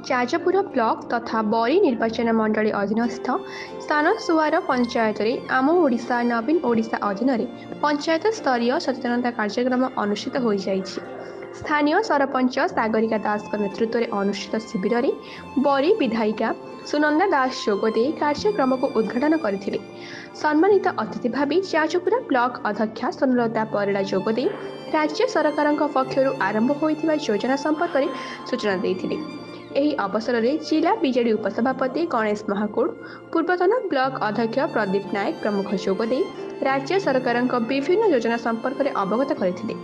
Jajpur block तथा बरी निर्वाचन मंडली अधीनस्थ सानसुआर पंचायत आम ओडिशा नवीन ओडिशा अधीन पंचायत स्तरीय सचेतनता कार्यक्रम अनुष्ठित हो जाइछि। स्थानीय सरपंच सागरिका दास नेतृत्व में अनुष्ठित शिविर में बरी विधायिका सुनंदा दास जोगदे कार्यक्रम को उद्घाटन करथिले। सम्मानित अतिथि भावी जाजपुर ब्लॉक अध्यक्षा सोनलता परिड़ा जोगदे राज्य सरकार पक्षर आरंभ होइथिबा योजना संपर्क में सूचना देथिले। एही अवसर में जिला बीजेडी उपसभापति गणेश महाकुड़, पूर्वतन ब्लॉक अध्यक्ष प्रदीप नायक प्रमुख जोगदे राज्य सरकार विभिन्न योजना संपर्क में अवगत करथिले।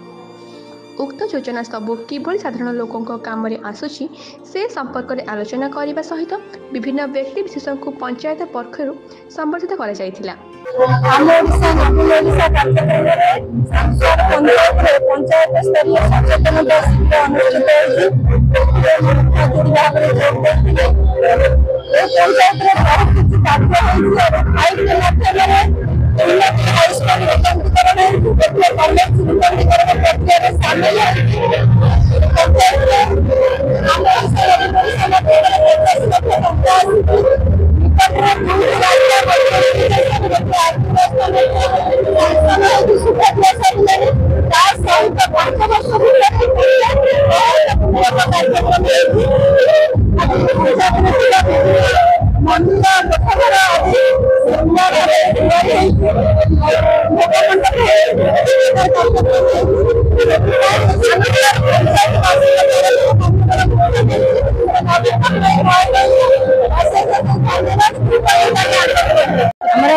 उक्त योजना सबू किभली साधारण लोकों काम आसुची से संपर्क में आलोचना करने सहित विभिन्न व्यक्ति विशेष को पंचायत पक्षर संबर्धित कर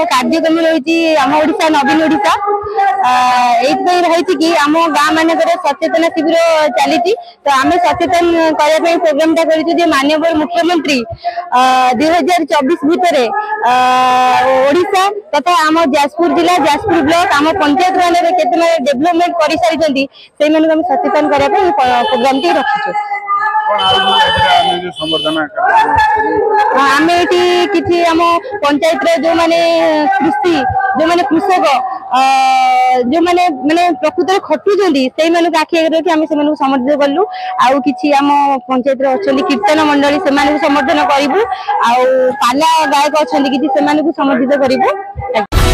कार्यक्रम रही आम ओडिशा नवीन ओडिशा रही कि आम गाँ मानक सचेतन शिविर चली। तो आम सचेतन करने प्रोग्राम माननीय मुख्यमंत्री 2024 भितर ओडिशा तथा आम जाजपुर जिला जाजपुर ब्लॉक आम पंचायत मान के डेवलपमेंट कर सारी से सचेतन करने प्रोग्राम टी रखीचु। आम ये आम पंचायत जो माने कृषि जो माने कृषक जो माने माने प्रकृत में खटुंट से आखि आगे रखी आम से समर्थन कलु। आउ कि आम पंचायत अच्छा कीर्तन मंडली से समर्थन करूँ। आउ पाला गायक अच्छा कि समर्थित करूँ।